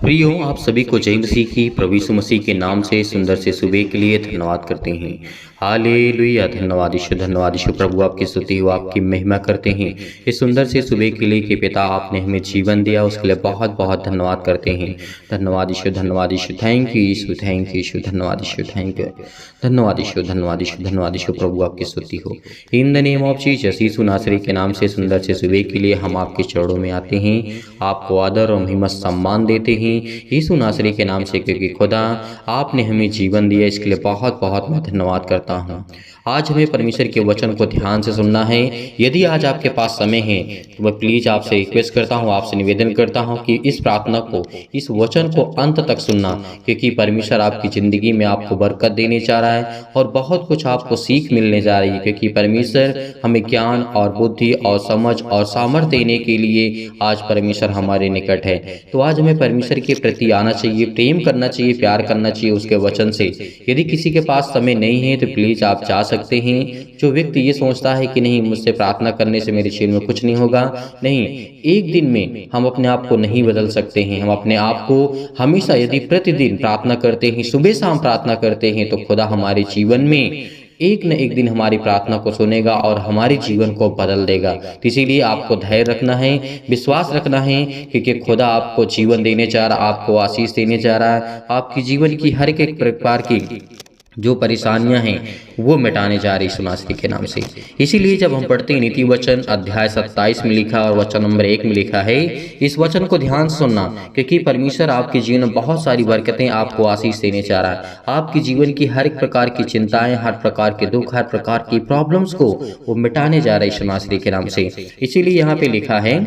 प्रियो, आप सभी को जय मसीह की प्रभु यीशु मसीह के नाम से सुंदर से सुबह के लिए धन्यवाद करते हैं। हालेलुया, धन्यवाद यीशु प्रभु, आपकी स्तुति हो, आपकी महिमा करते हैं। इस सुंदर से सुबह के लिए कि पिता आपने हमें जीवन दिया, उसके लिए बहुत बहुत धन्यवाद करते हैं। धन्यवाद यीशु, थैंक यू यीशु, धन्यवाद यीशु, थैंक यू, धन्यवाद यीशु प्रभु, आपकी स्तुति हो। In the name of Jesus, यीशु नासरी के नाम से सुंदर से सुबह के लिए हम आपके चरणों में आते हैं, आपको आदर और महिमा सम्मान देते हैं यीशु नासरी के नाम से, क्योंकि खुदा आपने हमें जीवन दिया, इसके लिए बहुत बहुत मैं धन्यवाद करता हूँ। आज हमें परमेश्वर के वचन को ध्यान से सुनना है। यदि आज आपके पास समय है तो मैं प्लीज आपसे रिक्वेस्ट करता हूँ, आपसे निवेदन करता हूँ कि इस प्रार्थना को, इस वचन को अंत तक सुनना, क्योंकि परमेश्वर आपकी जिंदगी में आपको बरकत देने जा रहा है और बहुत कुछ आपको सीख मिलने जा रही है, क्योंकि परमेश्वर हमें ज्ञान और बुद्धि और समझ और सामर्थ्य देने के लिए आज परमेश्वर हमारे निकट है। तो आज हमें परमेश्वर के प्रति आना चाहिए, प्रेम करना चाहिए, प्यार करना चाहिए उसके वचन से। यदि किसी के पास समय नहीं है तो प्लीज आप जा सकते हैं। जो व्यक्ति ये सोचता है कि नहीं, मुझसे प्रार्थना करने से मेरे जीवन में कुछ नहीं होगा, नहीं, एक दिन में हम अपने आप को नहीं बदल सकते हैं। हम अपने आप को हमेशा यदि प्रतिदिन प्रार्थना करते हैं, सुबह शाम प्रार्थना करते हैं, तो खुदा हमारे जीवन में एक न एक दिन हमारी प्रार्थना को सुनेगा और हमारे जीवन को बदल देगा। तो इसीलिए आपको धैर्य रखना है, विश्वास रखना है, क्योंकि खुदा आपको जीवन देने जा रहा, आपको आशीष देने जा रहा है। आपकी जीवन की हर एक प्रकार की जो परेशानियां हैं वो मिटाने जा रही यीशु नासरी के नाम से। इसीलिए जब हम पढ़ते हैं नीति वचन अध्याय 27 में लिखा और वचन नंबर 1 में लिखा है, इस वचन को ध्यान से सुनना, क्योंकि परमेश्वर आपके जीवन में बहुत सारी बरकतें, आपको आशीष देने जा रहा है। आपकी जीवन की हर एक प्रकार की चिंताएं, हर प्रकार के दुख, हर प्रकार की प्रॉब्लम्स को वो मिटाने जा रहा है यीशु नासरी के नाम से। इसीलिए यहाँ पे लिखा है,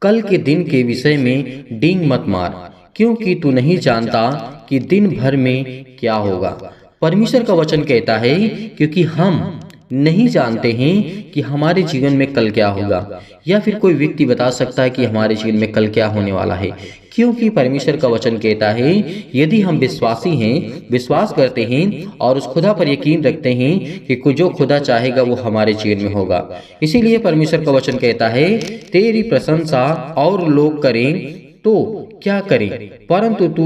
कल के दिन के विषय में डींग मत मार, क्योंकि तू नहीं जानता कि दिन भर में क्या होगा। परमेश्वर का वचन कहता है, क्योंकि हम नहीं जानते हैं कि हमारे जीवन में कल क्या होगा, या फिर कोई व्यक्ति बता सकता है कि हमारे जीवन में कल क्या होने वाला है। क्योंकि परमेश्वर का वचन कहता है, यदि हम विश्वासी हैं, विश्वास करते हैं और उस खुदा पर यकीन रखते हैं कि जो खुदा चाहेगा वो हमारे जीवन में होगा। इसीलिए परमेश्वर का वचन कहता है, तेरी प्रशंसा और लोग करें तो क्या करें, परंतु तू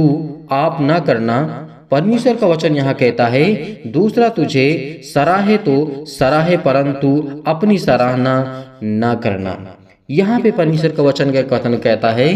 आप ना करना। परमेश्वर का वचन यहाँ कहता है, दूसरा तुझे सराहे तो सराहे, परंतु अपनी सराहना ना करना। यहाँ पे परमेश्वर का वचन का कथन कहता है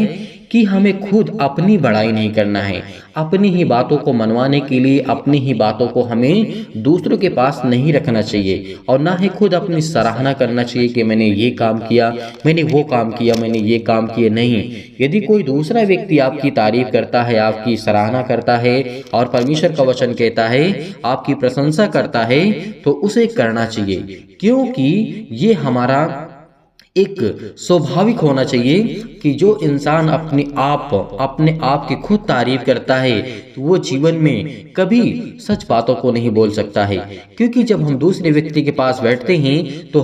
कि हमें खुद अपनी बड़ाई नहीं करना है, अपनी ही बातों को मनवाने के लिए अपनी ही बातों को हमें दूसरों के पास नहीं रखना चाहिए, और ना ही खुद अपनी सराहना करना चाहिए कि मैंने ये काम किया, मैंने वो काम किया, मैंने ये काम किए। नहीं, यदि कोई दूसरा व्यक्ति आपकी तारीफ करता है, आपकी सराहना करता है और परमेश्वर का वचन कहता है आपकी प्रशंसा करता है, तो उसे करना चाहिए, क्योंकि ये हमारा एक स्वाभाविक होना चाहिए कि जो इंसान अपने आप की खुद तारीफ करता है तो वो जीवन में कभी सच बातों को नहीं बोल सकता है। क्योंकि जब हम दूसरे व्यक्ति के पास बैठते हैं तो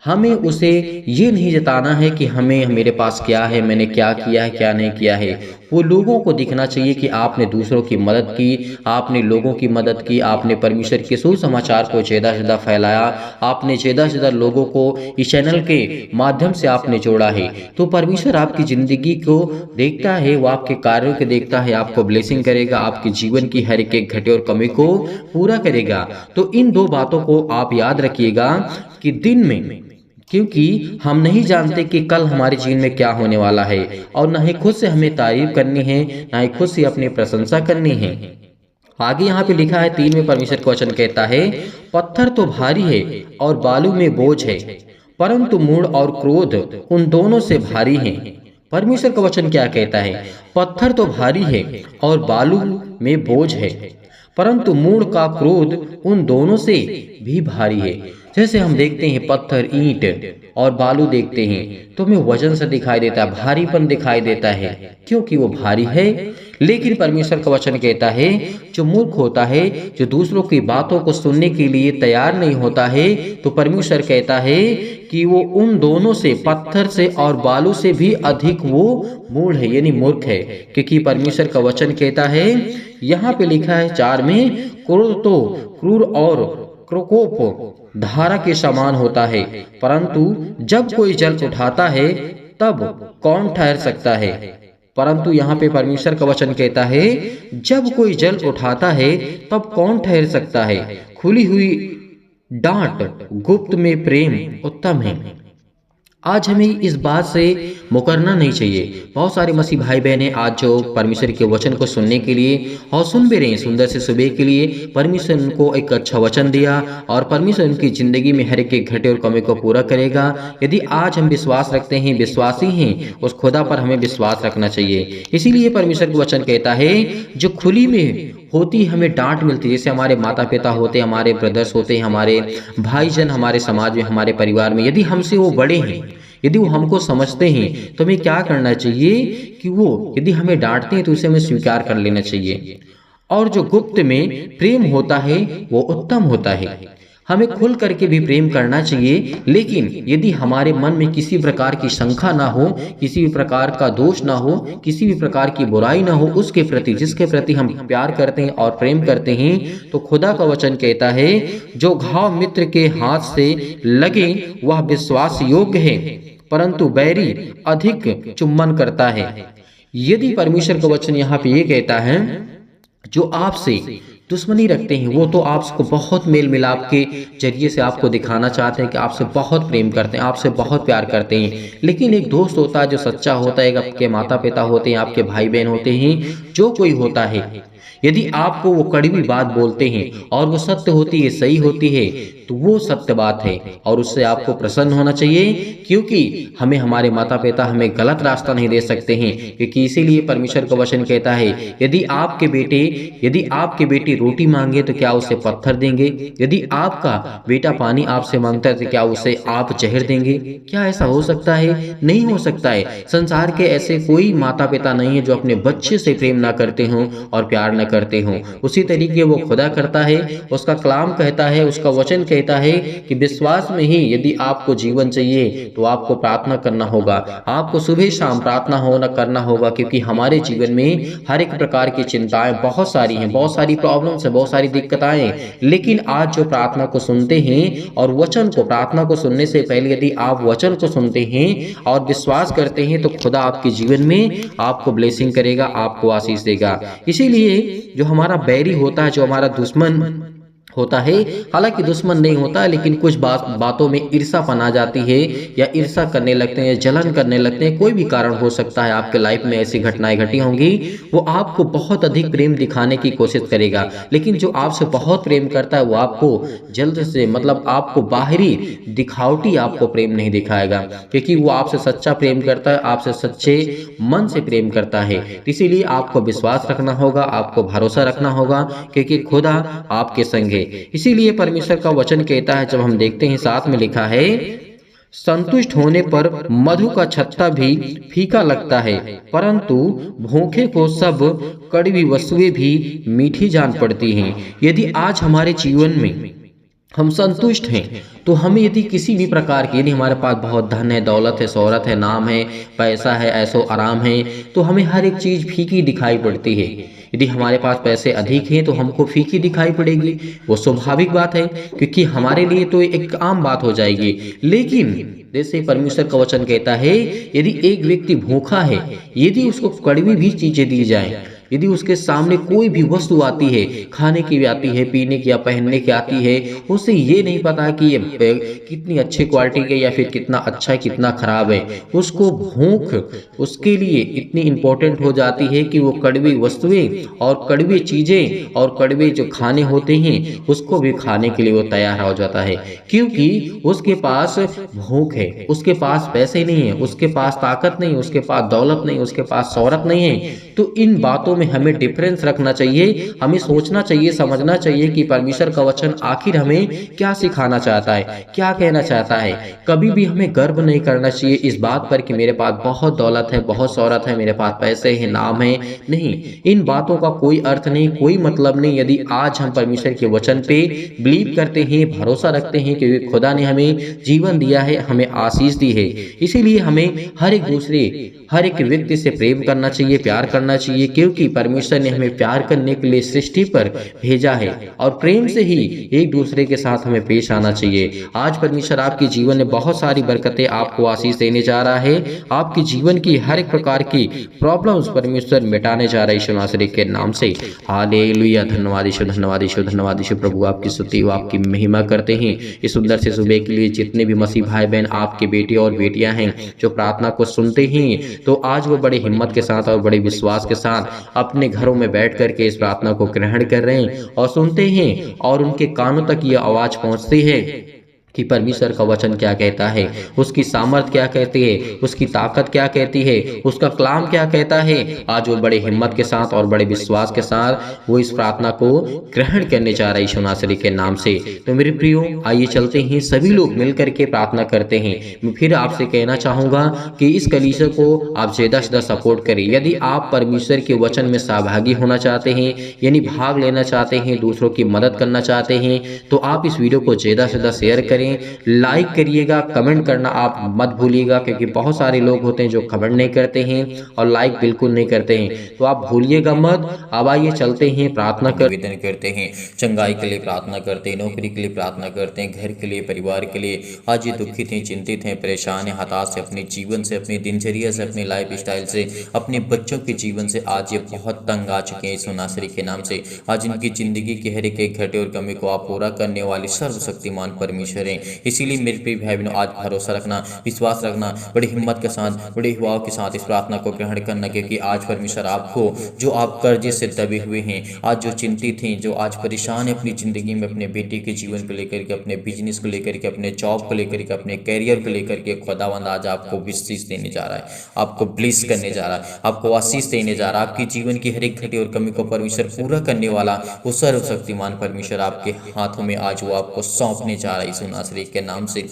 हमें उसे ये नहीं जताना है कि मेरे पास क्या है, मैंने क्या किया है, क्या नहीं किया है। वो लोगों को दिखना चाहिए कि आपने दूसरों की मदद की, आपने लोगों की मदद की, आपने परमेश्वर के सुसमाचार को ज़्यादा से ज़्यादा फैलाया, आपने ज़्यादा से ज़्यादा लोगों को इस चैनल के माध्यम से आपने जोड़ा है। तो परमेश्वर आपकी ज़िंदगी को देखता है, वो आपके कार्यों को देखता है, आपको ब्लेसिंग करेगा, आपके जीवन की हर एक घटे और कमी को पूरा करेगा। तो इन दो बातों को आप याद रखिएगा कि दिन में, क्योंकि हम नहीं जानते कि कल हमारे जीवन में क्या होने वाला है, और ना ही खुद से हमें तारीफ करनी है, ना ही खुद से अपनी प्रशंसा करनी है। आगे यहाँ पे लिखा है 3 में परमेश्वर का वचन कहता है, पत्थर तो भारी है और बालू में बोझ है, परंतु मूढ़ और क्रोध उन दोनों से भारी है। परमेश्वर का वचन क्या कहता है, पत्थर तो भारी है और बालू में बोझ है, परंतु मूढ़ का क्रोध उन दोनों से भी भारी है। जैसे हम देखते हैं पत्थर, ईंट और बालू देखते हैं तो हमें वजन से दिखाई देता है, भारीपन दिखाई देता है, क्योंकि वो भारी है। लेकिन परमेश्वर का वचन कहता है जो मूर्ख होता है, जो दूसरों की बातों को सुनने के लिए तैयार नहीं होता है, तो परमेश्वर कहता है कि वो उन दोनों से, पत्थर से और बालू से भी अधिक वो मूढ़ है, यानी मूर्ख है। क्योंकि परमेश्वर का वचन कहता है, यहाँ पे लिखा है 4 में, क्रोध तो क्रूर और प्रकोप धारा के समान होता है, परंतु जब कोई जल उठाता है तब कौन ठहर सकता है। परंतु यहाँ पे परमेश्वर का वचन कहता है जब कोई जल उठाता है तब कौन ठहर सकता है। खुली हुई डांट गुप्त में प्रेम उत्तम है। आज हमें इस बात से मुकरना नहीं चाहिए। बहुत सारे मसीह भाई बहनें आज जो परमेश्वर के वचन को सुनने के लिए और सुन भी रहे हैं, सुंदर से सुबह के लिए परमेश्वर उनको एक अच्छा वचन दिया और परमेश्वर उनकी जिंदगी में हर एक घटे और कमी को पूरा करेगा। यदि आज हम विश्वास रखते हैं, विश्वासी हैं, उस खुदा पर हमें विश्वास रखना चाहिए। इसीलिए परमेश्वर का वचन कहता है जो खुली में होती हमें डांट मिलती है, जैसे हमारे माता पिता होते हैं, हमारे ब्रदर्स होते हैं, हमारे भाईजन हमारे समाज में, हमारे परिवार में, यदि हमसे वो बड़े हैं, यदि वो हमको समझते हैं, तो हमें क्या करना चाहिए कि वो यदि हमें डांटते हैं तो उसे हमें स्वीकार कर लेना चाहिए। और जो गुप्त में प्रेम होता है वो उत्तम होता है। हमें खुल करके भी प्रेम करना चाहिए, लेकिन यदि हमारे मन में किसी प्रकार की शंका ना हो, किसी भी प्रकार का दोष ना हो, किसी भी प्रकार की बुराई ना हो उसके प्रति, जिसके प्रति हम प्यार करते हैं और प्रेम करते हैं, तो खुदा का वचन कहता है जो घाव मित्र के हाथ से लगे वह विश्वास योग्य है, परंतु बैरी अधिक चुम्बन करता है। यदि परमेश्वर का वचन यहाँ पे ये कहता है जो आपसे दुश्मनी रखते हैं वो तो आपको बहुत मेल मिलाप के जरिए से आपको दिखाना चाहते हैं कि आपसे बहुत प्रेम करते हैं, आपसे बहुत प्यार करते हैं। लेकिन एक दोस्त होता है जो सच्चा होता है, आपके माता पिता होते हैं, आपके भाई बहन होते हैं, जो कोई होता है, यदि आपको वो कड़वी बात बोलते हैं और वो सत्य होती है, सही होती है, तो वो सत्य बात है और उससे आपको प्रसन्न होना चाहिए, क्योंकि हमें हमारे माता पिता हमें गलत रास्ता नहीं दे सकते हैं। क्योंकि इसीलिए परमेश्वर का वचन कहता है यदि आपके बेटे रोटी मांगे तो क्या उसे पत्थर देंगे? यदि आपका बेटा पानी आपसे मांगता है तो क्या उसे आप जहर देंगे? क्या ऐसा हो सकता है? नहीं हो सकता है। संसार के ऐसे कोई माता पिता नहीं है जो अपने बच्चे से प्रेम ना करते हों और प्यार न करते हों। उसी तरीके वो खुदा करता है, उसका कलाम कहता है, उसका वचन कहता है कि विश्वास में ही यदि आपको जीवन चाहिए तो आपको प्रार्थना करना होगा, आपको सुबह शाम प्रार्थना करना होगा, क्योंकि हमारे जीवन में हर एक प्रकार की चिंताएं बहुत सारी हैं, बहुत सारी प्रॉब्लम्स है, बहुत सारी दिक्कतें। लेकिन आज जो प्रार्थना को सुनते हैं और वचन को, प्रार्थना को सुनने से पहले यदि आप वचन को सुनते हैं और विश्वास करते हैं तो खुदा आपके जीवन में आपको ब्लेसिंग करेगा, आपको आशीष देगा। इसीलिए जो हमारा बैरी होता है, जो हमारा दुश्मन होता है, हालांकि दुश्मन नहीं होता है, लेकिन कुछ बातों में ईर्ष्यापन आ जाती है या ईर्ष्या करने लगते हैं, जलन करने लगते हैं, कोई भी कारण हो सकता है, आपके लाइफ में ऐसी घटनाएं घटी होंगी। वो आपको बहुत अधिक प्रेम दिखाने की कोशिश करेगा, लेकिन जो आपसे बहुत प्रेम करता है वो आपको जल्द से, मतलब आपको बाहरी दिखावटी आपको प्रेम नहीं दिखाएगा, क्योंकि वो आपसे सच्चा प्रेम करता है, आपसे सच्चे मन से प्रेम करता है। इसीलिए आपको विश्वास रखना होगा, आपको भरोसा रखना होगा, क्योंकि खुदा आपके संग है। इसीलिए परमेश्वर का वचन कहता है, जब हम देखते हैं 7 में लिखा है संतुष्ट होने पर मधु का छत्ता भी फीका लगता है, परंतु भूखे को सब कड़वी वस्तुएं भी मीठी जान पड़ती हैं। यदि आज हमारे जीवन में हम संतुष्ट हैं तो हमें यदि किसी भी प्रकार की, यदि हमारे पास बहुत धन है, दौलत है, शोहरत है, नाम है, पैसा है, ऐशो आराम है, तो हमें हर एक चीज़ फीकी दिखाई पड़ती है। यदि हमारे पास पैसे अधिक हैं तो हमको फीकी दिखाई पड़ेगी, वो स्वाभाविक बात है, क्योंकि हमारे लिए तो एक आम बात हो जाएगी। लेकिन जैसे परमेश्वर का वचन कहता है यदि एक व्यक्ति भूखा है, यदि उसको कड़वी भी चीजें दी जाएं, यदि उसके सामने कोई भी वस्तु आती है, खाने की भी आती है, पीने की या पहनने की आती है, उसे ये नहीं पता कि ये कितनी अच्छी क्वालिटी की या फिर कितना अच्छा है, कितना खराब है, उसको भूख उसके लिए इतनी इम्पोर्टेंट हो जाती है कि वो कड़वी वस्तुएं और कड़वी चीजें और कड़वे जो खाने होते हैं उसको भी खाने के लिए वो तैयार हो जाता है, क्योंकि उसके पास भूख है, उसके पास पैसे नहीं है, उसके पास ताकत नहीं, उसके पास दौलत नहीं, उसके पास शोहरत नहीं है। तो इन बातों में हमें डिफरेंस रखना चाहिए, हमें सोचना चाहिए, समझना चाहिए कि परमेश्वर का वचन आखिर हमें क्या सिखाना चाहता है, क्या कहना चाहता है। कभी भी हमें गर्व नहीं करना चाहिए इस बात पर कि मेरे पास बहुत दौलत है, बहुत शौहरत है, मेरे पास पैसे हैं, नाम है। नहीं, इन बातों का कोई अर्थ नहीं, कोई मतलब नहीं यदि आज हम परमेश्वर के वचन पे बिलीव करते हैं, भरोसा रखते हैं क्योंकि खुदा ने हमें जीवन दिया है, हमें आशीष दी है। इसीलिए हमें हर एक व्यक्ति से प्रेम करना चाहिए, प्यार करना चाहिए, क्योंकि परमेश्वर ने हमें प्यार करने के लिए सृष्टि पर भेजा है और प्रेम से ही एक दूसरे के साथ हमें पेश आना चाहिए। आज परमेश्वर आपके जीवन में बहुत सारी बरकतें आपको आशीष देने जा रहा है। आपके जीवन की हर एक प्रकार की प्रॉब्लम्स परमेश्वर मिटाने जा रहा है यीशु नासरी के नाम से। हालेलुया। धन्यवाद यीशु, धन्यवाद यीशु, धन्यवाद यीशु। प्रभु आपकी स्तुति व आपकी महिमा करते हैं इस सुंदर से सुबह के लिए। जितने भी मसीह भाई बहन आपके बेटे और बेटियां हैं जो प्रार्थना को सुनते हैं, तो आज वो बड़े हिम्मत के साथ और बड़े विश्वास के साथ अपने घरों में बैठ करके इस प्रार्थना को ग्रहण कर रहे हैं और सुनते हैं और उनके कानों तक ये आवाज पहुंचती है कि परमेश्वर का वचन क्या कहता है, उसकी सामर्थ क्या कहती है, उसकी ताकत क्या कहती है, उसका कलाम क्या कहता है। आज वो बड़े हिम्मत के साथ और बड़े विश्वास के साथ वो इस प्रार्थना को ग्रहण करने जा रहा है यीशु नासरी के नाम से। तो मेरे प्रियो, आइए चलते हैं, सभी लोग मिलकर के प्रार्थना करते हैं। मैं फिर आपसे कहना चाहूँगा कि इस कलीसिया को आप ज़्यादा से ज़्यादा सपोर्ट करें। यदि आप परमेश्वर के वचन में सहभागी होना चाहते हैं, यानी भाग लेना चाहते हैं, दूसरों की मदद करना चाहते हैं, तो आप इस वीडियो को ज़्यादा से ज़्यादा शेयर करें, लाइक करिएगा, कमेंट करना आप मत भूलिएगा, क्योंकि बहुत सारे लोग होते हैं जो कमेंट नहीं करते हैं और लाइक बिल्कुल नहीं करते हैं, तो आप भूलिएगा मत। अब आइए चलते हैं, प्रार्थना कर निवेदन करते हैं, चंगाई के लिए प्रार्थना करते हैं, नौकरी के लिए प्रार्थना करते हैं, घर के लिए, परिवार के लिए। आज ये दुखित हैं, चिंतित हैं, परेशान हैं, हताश से अपने जीवन से, अपनी दिनचर्या से, अपने लाइफ स्टाइल से, अपने बच्चों के जीवन से आज ये बहुत तंग आ चुके हैं यीशु नासरी के नाम से। आज इनकी जिंदगी के हर एक घटे और कमी को आप पूरा करने वाले सर्वशक्तिमान परमेश्वर हैं। इसीलिए मेरे प्रिय भाई बहनों, आज भरोसा रखना, विश्वास रखना, बड़ी हिम्मत के साथ, बड़े युवाओं के साथ इस प्रार्थना को ग्रहण करना, क्योंकि आज परमेश्वर आपको, जो आप कर्जे से दबे हुए हैं, आज जो चिंतित हैं, जो आज परेशान हैं अपनी ज़िंदगी में, अपने बेटे के जीवन को लेकर के, अपने बिजनेस को लेकर के, अपने जॉब को लेकर के, अपने कैरियर को लेकर के, खुदावंद आज आपको आशीष देने जा रहा है, आपको ब्लेस करने जा रहा है, आपको आशीष देने जा रहा है। आपकी जीवन की हर एक घटी और कमी को परमेश्वर पूरा करने वाला वो सर्वशक्तिमान परमेश्वर आपके हाथों में आज वो आपको सौंपने जा रहा है यीशु नासरी के नाम से।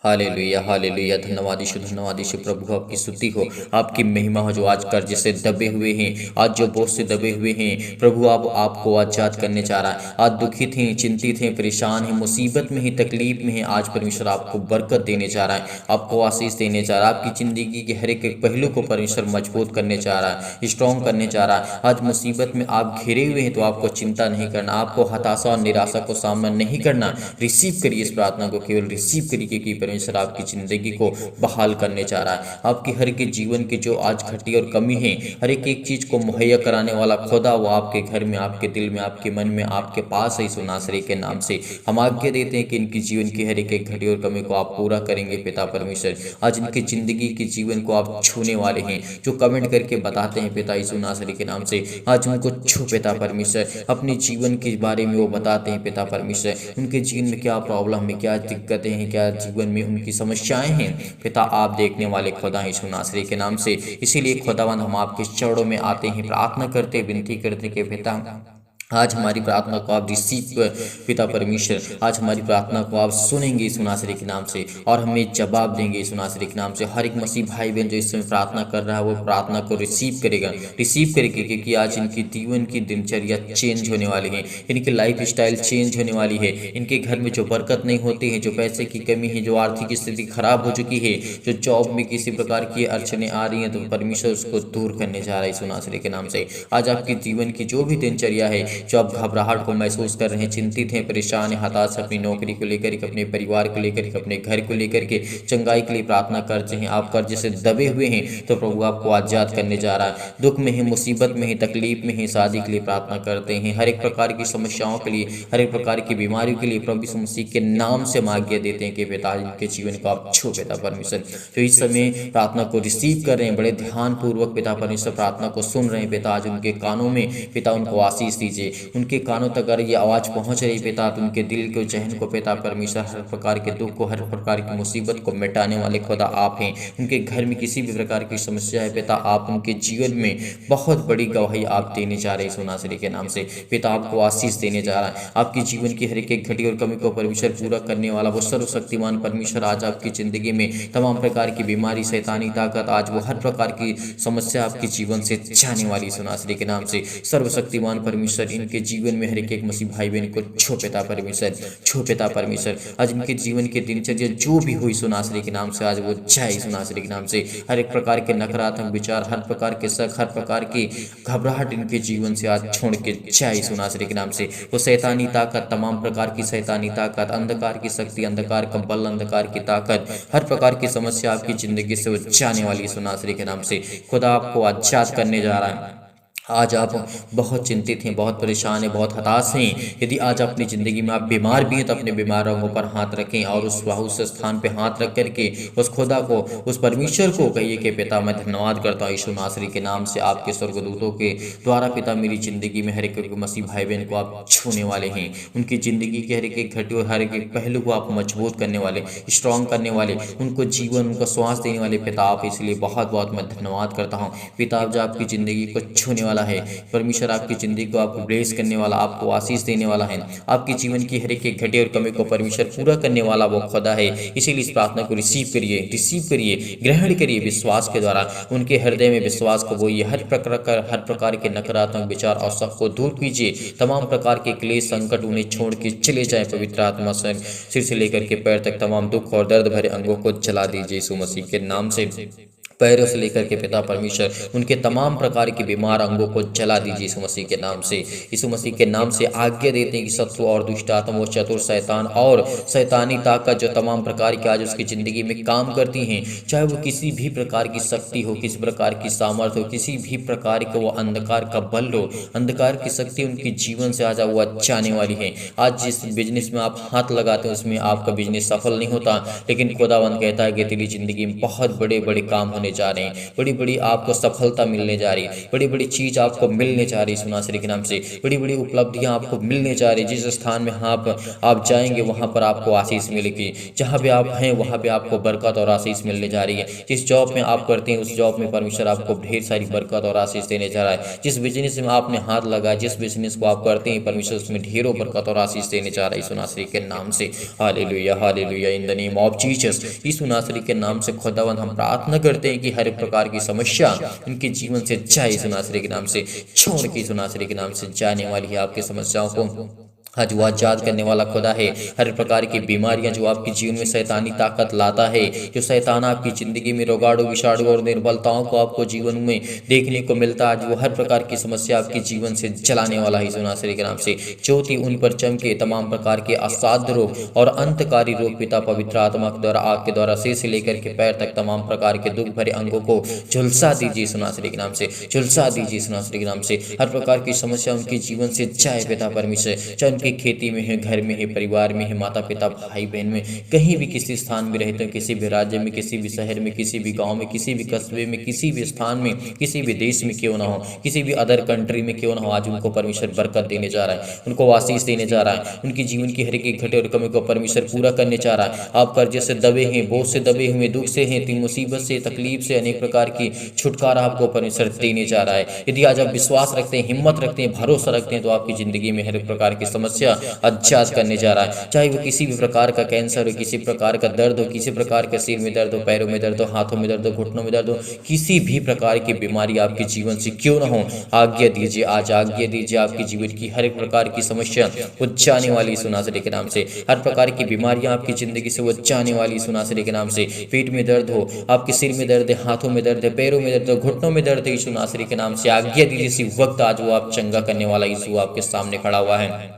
हालेलुया, हालेलुया। धन्यवाद यीशु, धन्यवाद यीशु। प्रभु आपकी स्तुति हो, आपकी महिमा हो। जो आज कर्ज से दबे हुए हैं, आज जो बोझ से दबे हुए हैं, प्रभु आपको आजाद करने जा रहा है। आज दुखित हैं, चिंतित हैं, परेशान हैं, मुसीबत में हैं, तकलीफ में हैं, आज परमेश्वर आपको बरकत देने जा रहा है, आपको आशीष देने जा रहा है। आपकी ज़िंदगी के हर एक पहलू को परमेश्वर मजबूत करने जा रहा है, स्ट्रॉन्ग करने जा रहा है। आज मुसीबत में आप घिरे हुए हैं तो आपको चिंता नहीं करना, आपको हताशा और निराशा को सामना नहीं करना। रिसीव करिए इस प्रार्थना को, केवल रिसीव करिए, क्योंकि परमेश्वर आपकी जिंदगी को बहाल करने जा रहा है। आपकी हर एक जीवन की जो आज घटी और कमी है, हर एक चीज को मुहैया कराने वाला खुदा वो आपके घर में, आपके दिल में, आपके मन में, आपके पास है यीशु नासरी के नाम से। हम आज्ञा देते हैं कि इनकी जीवन की हर एक घटी और कमी को आप पूरा करेंगे पिता परमेश्वर। आज इनकी जिंदगी के जीवन को आप छूने वाले हैं। जो कमेंट करके बताते हैं पिता यीशु नासरी के नाम से, आज उनको छू पिता परमेश्वर। अपने जीवन के बारे में वो बताते हैं पिता परमेश्वर, उनके जीवन में क्या प्रॉब्लम है, क्या दिक्कतें हैं, क्या जीवन में उनकी समस्याएं हैं, पिता आप देखने वाले खुदा हैं यीशु नासरी के नाम से। इसीलिए खुदावंद हम आपके चरणों में आते हैं, प्रार्थना करते, विनती करते कि पिता आज हमारी प्रार्थना को आप रिसीव पिता परमेश्वर, आज हमारी प्रार्थना को आप सुनेंगे यीशु नासरी के नाम से और हमें जवाब देंगे यीशु नासरी के नाम से। हर एक मसीह भाई बहन जो इस समय प्रार्थना कर रहा है वो प्रार्थना को रिसीव करेगा, क्योंकि आज इनकी जीवन की दिनचर्या चेंज होने वाली है, इनकी लाइफ स्टाइल चेंज होने वाली है। इनके घर में जो बरकत नहीं होती है, जो पैसे की कमी है, जो आर्थिक स्थिति खराब हो चुकी है, जो जॉब में किसी प्रकार की अड़चने आ रही हैं, तो परमेश्वर उसको दूर करने जा रहा है यीशु नासरी के नाम से। आज आपके जीवन की जो भी दिनचर्या है, जो आप घबराहट को महसूस कर रहे हैं, चिंतित हैं, परेशान हैं, हताश, अपनी नौकरी को लेकर के, अपने परिवार को लेकर के, अपने घर को लेकर के, चंगाई के लिए प्रार्थना करते हैं, आप कर्ज से दबे हुए हैं, तो प्रभु आपको आजाद करने जा रहा है। दुख में है, मुसीबत में है, तकलीफ में है, शादी के लिए प्रार्थना करते हैं, हर एक प्रकार की समस्याओं के लिए, हर एक प्रकार की बीमारियों के लिए प्रभु यीशु मसीह के नाम से आज्ञा देते हैं कि पिता इनके जीवन को आप छू पिता परमेश्वर। तो इस समय प्रार्थना को रिसीव कर रहे हैं, बड़े ध्यान पूर्वक पिता परमेश्वर प्रार्थना को सुन रहे हैं, पिता आज उनके कानों में पिता उनको आशीष दीजिए, दीजिए। उनके कानों तक अगर ये आवाज़ पहुँच रही पिता, तो उनके दिल को, चहन को पिता परमेश्वर, हर प्रकार के दुख को, हर प्रकार की मुसीबत को मिटाने वाले खुदा आप हैं। उनके घर में किसी भी प्रकार की समस्या है पिता, आप उनके जीवन में बहुत बड़ी गवाही आप देने जा रहे हैं यीशु नासरी के नाम से। पिता आपको आशीष देने जा रहा है, आपके जीवन की हर एक घटी और कमी को परमेश्वर पूरा करने वाला वो सर्वशक्तिमान परमेश्वर आज आपकी ज़िंदगी में तमाम प्रकार की बीमारी, शैतानी ताकत, आज वो हर प्रकार की समस्या आपके जीवन से जाने वाली यीशु नासरी के नाम से। सर्वशक्तिमान परमेश्वर इनके जीवन में हर एक मसीह भाई बहन को छो पिता परमेश्वर, छो पिता परमेश्वर। आज इनके जीवन के दिनचर्या जो भी हुई यीशु नासरी के नाम से, आज वो जाए यीशु नासरी के नाम से। हर एक प्रकार के नकारात्मक विचार, हर प्रकार के शक, हर प्रकार की घबराहट इनके जीवन से आज छोड़ के जाए यीशु नासरी के नाम से। वो शैतानी ताकत, तमाम प्रकार की शैतानी ताकत, अंधकार की शक्ति, अंधकार का बल, अंधकार की ताकत, हर प्रकार की समस्या आपकी ज़िंदगी से वो जाने वाली यीशु नासरी के नाम से। खुदा आपको आजाद करने जा रहा है। आज आप बहुत चिंतित हैं, बहुत परेशान हैं, बहुत हताश हैं। यदि आज अपनी ज़िंदगी में आप बीमार भी हैं तो अपने बीमार अंगों पर हाथ रखें और उस स्थान पे हाथ रख करके उस खुदा को, उस परमेश्वर को कहिए कि पिता मैं धन्यवाद करता हूँ यीशु नासरी के नाम से। आपके स्वर्गदूतों के द्वारा पिता मेरी ज़िंदगी में हर एक मसीह भाई बहन को आप छूने वाले हैं। उनकी ज़िंदगी के हर एक घटी और हर एक पहलू को आप मजबूत करने वाले, स्ट्रॉन्ग करने वाले, उनको जीवन, उनको श्वास देने वाले पिता आप, इसलिए बहुत बहुत मैं धन्यवाद करता हूँ। पिता आप जो आपकी ज़िंदगी को छूने वाला है, परमेश्वर आपकी ज़िंदगी को आपको ब्लेस करने वाला, आपको आशीष देने वाला है। आपके जीवन की हर एक घटी और कमी को परमेश्वर पूरा करने वाला वो खुदा है। इसीलिए इस प्रार्थना को रिसीव करिए, ग्रहण करिए विश्वास के द्वारा। उनके हृदय में विश्वास को बोइए, हर प्रकार के नकारात्मक विचार और शक को दूर कीजिए। तमाम प्रकार के क्लेश, संकट उन्हें छोड़ के चले जाएं। पवित्र आत्मा से सिर से लेकर के पैर तक तमाम दुख और दर्द भरे अंगों को जला दीजिए यीशु मसीह के नाम से। पैरों से लेकर के पिता परमेश्वर उनके तमाम प्रकार के बीमार अंगों को जला दीजिए यीशु मसीह के नाम से। यीशु मसीह के नाम से आज्ञा देते हैं कि शत्रु और दुष्ट आत्मा, वो चतुर शैतान और शैतानी ताकत जो तमाम प्रकार की आज उसकी ज़िंदगी में काम करती हैं, चाहे वो किसी भी प्रकार की शक्ति हो, किसी प्रकार की सामर्थ्य हो, किसी भी प्रकार का वो अंधकार का बल हो, अंधकार की शक्ति उनके जीवन से आज वो जाने वाली है। आज जिस बिजनेस में आप हाथ लगाते हैं उसमें आपका बिजनेस सफल नहीं होता, लेकिन खुदावंद कहता है कि तेरी ज़िंदगी में बहुत बड़े बड़े काम होने जा रहे हैं, बड़ी बड़ी आपको सफलता मिलने जा रही है, बड़ी बड़ी चीज आपको मिलने जा रही है यीशु नासरी के नाम से। बड़ी बड़ी उपलब्धियां आपको मिलने जा रही है। जिस स्थान में आप जाएंगे वहां पर आपको आशीष मिलेगी। जहां पे आप हैं वहां पे आपको बरकत और आशीष मिलने जा रही है। जिस जॉब में आप करते हैं उस जॉब में परमेश्वर आपको ढेर सारी बरकत और आशीष देने जा रहा है। जिस बिजनेस में आपने हाथ लगाया, जिस बिजनेस को आप करते हैं, परमेश्वर उसमें ढेरों बरकत और आशीष देने जा रहा है यीशु नासरी के नाम से। हालेलुया, हालेलुया, in the name of Jesus. यीशु नासरी के नाम से खुदावंद हम प्रार्थना करते हैं कि हर प्रकार की समस्या इनके जीवन से जाए यीशु नासरी के नाम से। छोड़ के यीशु नासरी के नाम से जाने वाली है आपकी समस्याओं को आज वो आजाद करने वाला खुदा है। हर प्रकार की बीमारियां जो आपके जीवन में शैतानी ताकत लाता है, जो शैतान आपकी ज़िंदगी में रोगाड़ू, विषाणु और निर्बलताओं को आपको जीवन में देखने को मिलता है, आज वो हर प्रकार की समस्या आपके जीवन से जलाने वाला है यीशु नासरी के नाम से। ज्योति उन पर चमके, तमाम प्रकार के असाध्य रोग और अंतकारी रोग पिता पवित्र आत्मा के द्वारा, आग के द्वारा सिर से लेकर के पैर तक तमाम प्रकार के दुख भरे अंगों को झुलसा दीजिए यीशु नासरी के नाम से, झुलसा दीजिए यीशु नासरी के नाम से। हर प्रकार की समस्या उनके जीवन से जाए पिता परमेश्वर, चाहे उनकी खेती में है, घर में है, परिवार में है, माता पिता भाई बहन में, कहीं भी किसी स्थान में रहते हो, किसी भी राज्य में, किसी भी शहर में, किसी भी गांव में, किसी भी कस्बे में, किसी भी स्थान में, किसी भी देश में क्यों ना हो, किसी भी अदर कंट्री में क्यों ना हो, आज उनको परमेश्वर बरकत देने जा रहा है, उनको आशीष देने जा रहा है। उनकी जीवन की हर एक घटे और कमी को परमेश्वर पूरा करने जा रहा है। आप कर्जे से दबे हैं, बोझ से दबे हुए, दुख से हैं, मुसीबत से, तकलीफ से, अनेक प्रकार की छुटकारा आपको परमेश्वर देने जा रहा है। यदि आज आप विश्वास रखते हैं, हिम्मत रखते हैं, भरोसा रखते हैं, तो आपकी जिंदगी में हर प्रकार की समस्या आजाद करने जा रहा है। चाहे वो किसी भी प्रकार का कैंसर हो, किसी प्रकार का दर्द हो, किसी प्रकार का सिर में दर्द हो, पैरों में दर्द हो, हाथों में दर्द हो, घुटनों में दर्द हो, किसी भी प्रकार की बीमारी आपके जीवन से क्यों ना हो, आज्ञा दीजिए, आज आज्ञा दीजिए। आपकी जीवन की हर एक प्रकार की समस्या वो जाने वाली यीशु नासरी के नाम से। हर प्रकार की बीमारियां आपकी जिंदगी से वो जाने वाली यीशु नासरी के नाम से। पेट में दर्द हो, आपके सिर में दर्द है, हाथों में दर्द है, पैरों में दर्द है, घुटनों में दर्द है, यीशु नासरी के नाम से आज्ञा दीजिए। इसी वक्त आज वो आप चंगा करने वाला यीशु आपके सामने खड़ा हुआ है।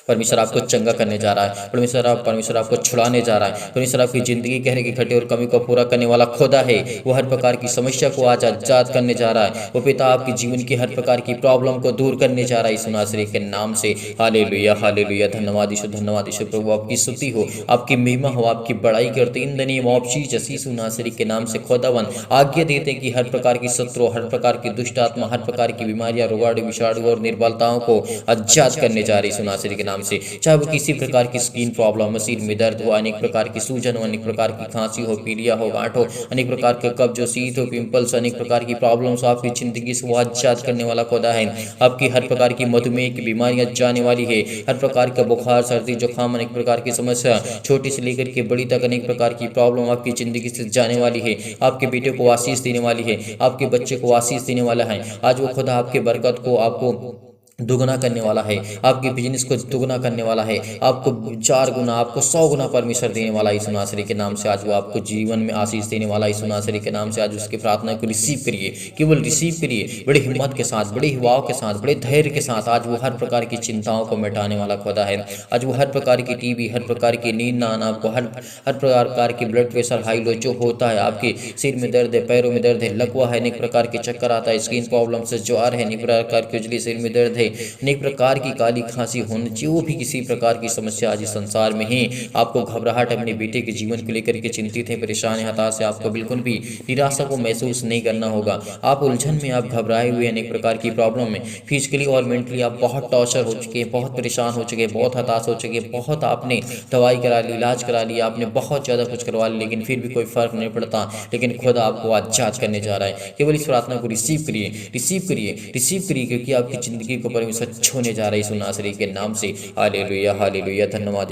परमेश्वर आपको चंगा करने जा रहा है। परमेश्वर आपको छुड़ाने जा रहा है। परमेश्वर आपकी जिंदगी गहरे के घटे और कमी को पूरा करने वाला खुदा है। वो हर प्रकार की समस्या को आज आजाद करने जा रहा है। वो पिता आपके जीवन की हर प्रकार की प्रॉब्लम को दूर करने जा रहा है यीशु नासरी के नाम से। हालेलुया हालेलुया। धन्यवाद यीशु प्रभु आपकी स्तुति हो, आपकी महिमा हो, आपकी बड़ाई करते in the name of Jesus यीशु नासरी के नाम से खुदावन आज्ञा देते कि हर प्रकार की शत्रु, हर प्रकार की दुष्ट आत्मा, हर प्रकार की बीमारियां, रोगाणु, विषाणु और निर्बलताओं को आजाद करने जा रही यीशु नासरी के नाम से। चाहे वो किसी प्रकार की स्किन प्रॉब्लम, सिर में दर्द हो, अनेक प्रकार की सूजन हो, अनेक प्रकार की खांसी हो, पीलिया हो, गांठ हो, अनेक प्रकार के कब्ज हो, शीत हो, पिंपल्स, अनेक प्रकार की प्रॉब्लम्स आपकी जिंदगी से वो आजाद करने वाला खुदा है। आपकी हर प्रकार की मधुमेह की बीमारियां जाने वाली है। हर प्रकार का बुखार, सर्दी, जुकाम, अनेक प्रकार की समस्या, छोटी से लेकर के बड़ी तक अनेक प्रकार की प्रॉब्लम आपकी जिंदगी से जाने वाली है। आपके बेटे को आशीष देने वाली है, आपके बच्चे को आशीष देने वाला है। आज वो खुदा आपके बरकत को आपको दुगना करने वाला है, आपके बिजनेस को दुगना करने वाला है, आपको 4 गुना, आपको 100 गुना परमेश्वर देने वाला यीशु नासरी के नाम से। आज वो आपको जीवन में आशीष देने वाला यीशु नासरी के नाम से। आज उसकी प्रार्थना को रिसीव करिए, केवल रिसीव करिए, बड़ी हिम्मत के साथ, बड़े युवाओं के साथ, बड़े धैर्य के साथ। आज वो हर प्रकार की चिंताओं को मिटाने वाला खुदा है। आज वो हर प्रकार की टीबी, हर प्रकार की नींद ना आना, आपको हर प्रकार की ब्लड प्रेशर हाई लो जो होता है, आपके सिर में दर्द है, पैरों में दर्द है, लकवा है, अनेक प्रकार के चक्कर आता है, स्किन प्रॉब्लम से ज्वार है, अनेक प्रकार की उजली, सिर में दर्द है, अनेक प्रकार की काली खांसी होने, जो भी किसी प्रकार की समस्या आज इस संसार में है, आपको घबराहट, अपने बेटे के जीवन को लेकर के चिंतित है, परेशान है, हताश है, आपको बिल्कुल भी निराशा को महसूस नहीं करना होगा। आप उलझन में, आप घबराए हुए, अनेक प्रकार की प्रॉब्लम में फिजिकली और मेंटली आप बहुत टॉर्चर हो चुके हैं, बहुत परेशान हो चुके हैं, बहुत हताश हो चुके हैं, बहुत आपने दवाई करा ली, इलाज करा लिया, आपने बहुत ज़्यादा कुछ करवा लिया, लेकिन फिर भी कोई फर्क नहीं पड़ता। लेकिन खुदा आपको आजाद करने जा रहा है। केवल इस प्रार्थना को रिसीव करिए, रिसीव करिए, रिसीव करिए, क्योंकि आपकी जिंदगी को परमेश्वर छूने जा रहा है यीशु नासरी के नाम से। हालेलुया हालेलुया। धन्यवाद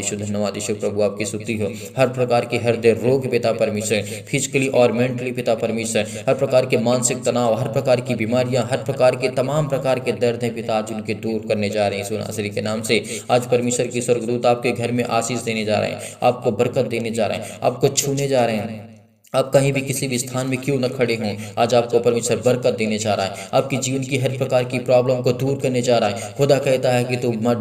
यीशु प्रभु आपकी स्तुति हो। हर प्रकार के हृदय रोग पिता परमेश्वर, फिजिकली और मेंटली पिता परमेश्वर, हर प्रकार के मानसिक तनाव, हर प्रकार की बीमारियां, हर प्रकार के तमाम प्रकार के दर्द हैं पिता, आज उनके दूर करने जा रहे हैं यीशु नासरी के नाम से। आज परमेश्वर की स्वर्गदूत आपके घर में आशीष देने जा रहे हैं, आपको बरकत देने जा रहे हैं, आपको छूने जा रहे हैं। आप कहीं भी किसी भी स्थान में क्यों न खड़े हों, आज आपको परमेश्वर बरकत देने जा रहा है, आपकी जीवन की हर प्रकार की प्रॉब्लम को दूर करने जा रहा है। खुदा कहता है कि तू मत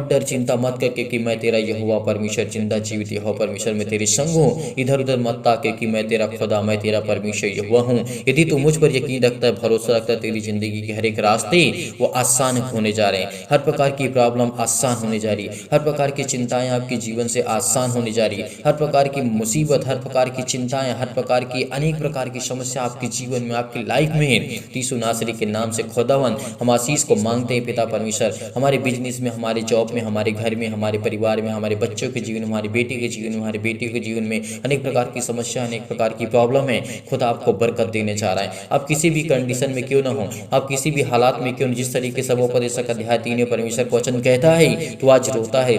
डर, चिंता मत करके कि मैं तेरा यहोवा परमेश्वर, जिंदा जीवित यहोवा परमेश्वर, मैं तेरे संग हूँ। इधर उधर मत ताके कि मैं तेरा खुदा, मैं तेरा परमेश्वर यहोवा हूँ। यदि तू मुझ पर यकीन रखता है, भरोसा रखता है, तेरी जिंदगी के हर एक रास्ते वो आसान होने जा रहे हैं। हर प्रकार की प्रॉब्लम आसान होने जा रही है, हर प्रकार की चिंताएं आपके जीवन से आसान होने जा रही है, हर प्रकार की मुसीबत, हर प्रकार की चिंताएं, हर प्रकार की अनेक प्रकार की समस्या आपके जीवन में, आपकी लाइफ में है। यीशु नासरी के नाम से खुदावन हम आशीष को मांगते हैं पिता परमेश्वर। हमारे बिजनेस में, हमारे जॉब में, हमारे घर में, हमारे परिवार में, हमारे बच्चों के जीवन में, हमारे बेटे के जीवन में, हमारे बेटे के जीवन में अनेक प्रकार की समस्या, अनेक प्रकार की प्रॉब्लम है। खुदा आपको बरकत देने जा रहा है। आप किसी भी कंडीशन में क्यों ना हो, आप किसी भी हालात में क्यों, जिस तरीके से वो उपदेशक अध्याय 3 परमेश्वर का वचन कहता है, तो आज रोता है,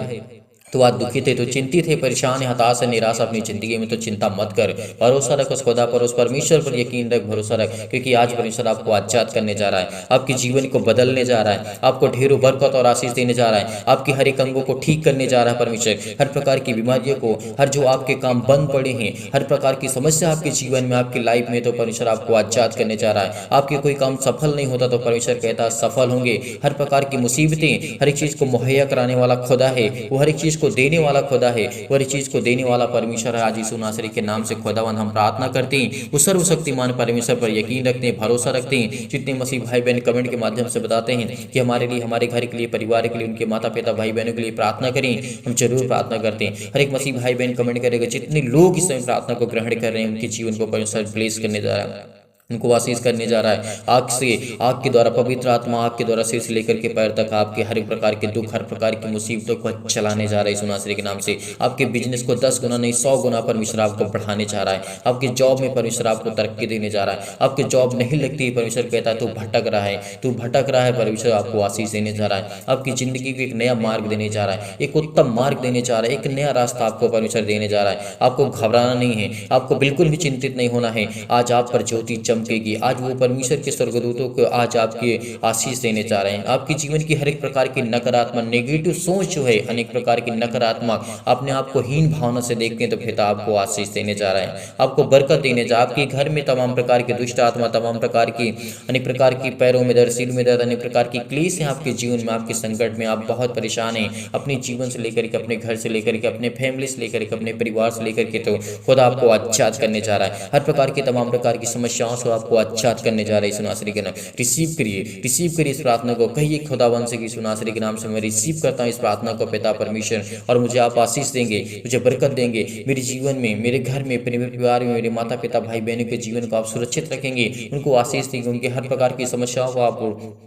तो आज दुखित है, तो चिंतित है, परेशान है, हताश है, निराश अपनी जिंदगी में, तो चिंता मत कर, भरोसा रख उस खुदा पर, उस परमेश्वर पर यकीन रख, भरोसा रख, क्योंकि आज परमेश्वर आपको आजाद करने जा रहा है, आपके जीवन को बदलने जा रहा है, आपको ढेरों बरकत और आशीष देने जा रहा है, आपकी हर एक अंगों को ठीक करने जा रहा है परमेश्वर। हर प्रकार की बीमारियों को, हर जो आपके काम बंद पड़े हैं, हर प्रकार की समस्या आपके जीवन में, आपकी लाइफ में, तो परमेश्वर आपको आजाद करने जा रहा है। आपके कोई काम सफल नहीं होता, तो परमेश्वर कहता है सफल होंगे। हर प्रकार की मुसीबतें, हर एक चीज को मुहैया कराने वाला खुदा है, वो हर एक चीज को देने वाला खुदा है, वो हर चीज को देने वाला परमेश्वर है। आज यीशु नासरी के नाम से खुदावन हम प्रार्थना करते हैं, वो सर्वशक्तिमान परमेश्वर पर यकीन रखते हैं, भरोसा रखते हैं। जितने मसीह भाई बहन कमेंट के माध्यम से बताते हैं कि हमारे लिए, हमारे घर के लिए, परिवार के लिए, उनके माता पिता भाई बहनों के लिए प्रार्थना करें, हम जरूर प्रार्थना करते हैं। हर एक मसीह भाई बहन कमेंट करेगा, जितने लोग इस समय प्रार्थना को ग्रहण कर रहे हैं, उनके जीवन को परमेश्वर ब्लेस करने जा रहा है, उनको आशीष करने जा रहा है। आग के द्वारा, पवित्र आत्मा आग के द्वारा सिर से लेकर के पैर तक आपके हर एक प्रकार के दुख, हर प्रकार की मुसीबतों को चलाने जा रहा है यीशु नासरी के नाम से। आपके बिजनेस को 10 गुना नहीं 100 गुना परमेश्वर आपको बढ़ाने जा रहा है। आपके जॉब में परमेश्वर आपको तरक्की देने जा रहा है। आपकी जॉब नहीं लगती है, परमेश्वर कहता है तू भटक रहा है, तू भटक रहा है, परमेश्वर आपको आशीष देने जा रहा है। आपकी जिंदगी को एक नया मार्ग देने जा रहा है, एक उत्तम मार्ग देने जा रहा है, एक नया रास्ता आपको परमेश्वर देने जा रहा है। आपको घबराना नहीं है, आपको बिल्कुल भी चिंतित नहीं होना है। आज आप पर ज्योति चमकेगी। आज वो परमेश्वर के स्वर्गदूतों को आज आपके आशीष देने जा रहे हैं। आपके जीवन की हर एक प्रकार की नकारात्मक नेगेटिव सोच जो है, अनेक प्रकार की नकारात्मक अपने आप को हीन भावना से देखते हैं तो पिता आपको आशीष देने जा रहे हैं, आपको बरकत देने जा। आपके घर में तमाम प्रकार की दुष्ट आत्मा, तमाम प्रकार की अनेक प्रकार की पैरों में दर्द, सिर में दर्द, अनेक प्रकार की क्लेश है आपके जीवन में, आपके संकट में आप बहुत परेशान हैं अपने जीवन से लेकर के, अपने घर से लेकर के, अपने फैमिली से लेकर के, अपने परिवार से लेकर के, तो खुदा आपको आच्छाद करने जा रहा है। हर प्रकार की तमाम प्रकार की समस्याओं से आपको आच्छाद करने जा रहा है यीशु नासरी के नाम। रिसीव करिए इस प्रार्थना को। कहिए खुदावंद से कि यीशु नासरी के नाम से मैं रिसीव करता हूँ इस प्रार्थना को पिता परमेश्वर, और मुझे आप आशीष देंगे, मुझे बरकत देंगे मेरे जीवन में, मेरे घर में, मेरे परिवार में, मेरे माता पिता भाई बहनों के जीवन को आप सुरक्षित रखेंगे, उनको आशीष देंगे, उनके हर प्रकार की समस्याओं को आप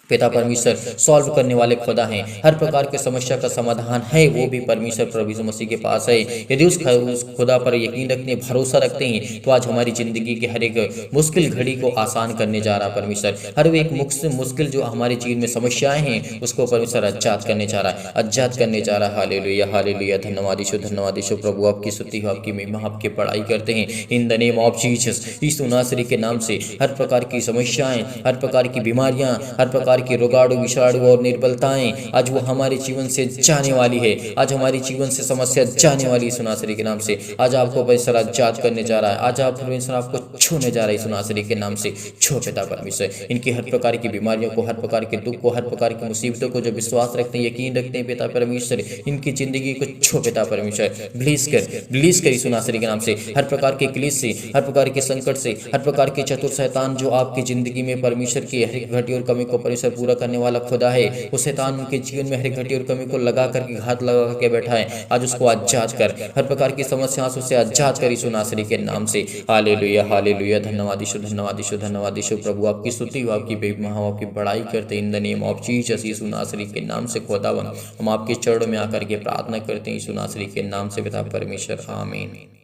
पिता परमेश्वर सॉल्व करने वाले खुदा हैं। हर प्रकार की समस्या का समाधान है वो भी परमेश्वर प्रभु यीशु मसीह के पास है। यदि उस खुदा पर यकीन रखने, भरोसा रखते हैं तो आज हमारी ज़िंदगी के हर एक मुश्किल घड़ी को आसान करने जा रहा परमेश्वर। हर एक मुश्किल जो हमारे जीवन में समस्याएं हैं उसको परमेश्वर आजाद करने जा रहा है, आजाद करने जा रहा है। हालेलुया हालेलुया, धन्यवाद यीशु प्रभु, आपकी स्तुति हो, आपकी महिमा, आपकी बड़ाई करते हैं in the name of Jesus. यीशु नासरी के नाम से हर प्रकार की समस्याएं, हर प्रकार की बीमारियां, हर प्रकार की रोगाणु, विषाणु और निर्बलताएं आज वो हमारे जीवन से जाने वाली है। आज हमारे जीवन से समस्या जाने वाली यीशु नासरी के नाम से। आज आपको परमेश्वर आजाद करने जा रहा है। आज आप परमेश्वर आपको छूने जा रहा है यीशु नासरी के नाम से। छो पिता परमेश्वर इनकी हर प्रकार की बीमारियों को, हर प्रकार के दुख को, हर प्रकार की मुसीबतों को, जो विश्वास रखते हैं, यकीन रखते हैं पिता परमेश्वर, इनकी जिंदगी को छो पिता परमेश्वर। ब्लीज कर यीशु नासरी के नाम से। हर प्रकार के क्लेश से, हर प्रकार के संकट से, हर प्रकार के चतुर शैतान जो आपकी जिंदगी में परमेश्वर की हर एक घटी और कमी को परमेश्वर पूरा करने वाला खुदा है, वो शैतान उनके जीवन में हर एक घटी और कमी को लगा करके, घात लगा करके बैठा है। आज उसको आजाद कर, हर प्रकार की समस्याओं से आजाद कर यीशु नासरी के नाम से। हालेलुया हालेलुया, धन्यवाद यीशु प्रभु, आपकी स्तुति हो, आपकी महिमा हो, आपकी बड़ाई करते in the name of Jesus. यीशु नासरी के नाम से खुदावन हम आपके चरणों में आकर के प्रार्थना करते हैं यीशु नासरी के नाम से पिता परमेश्वर, आमीन।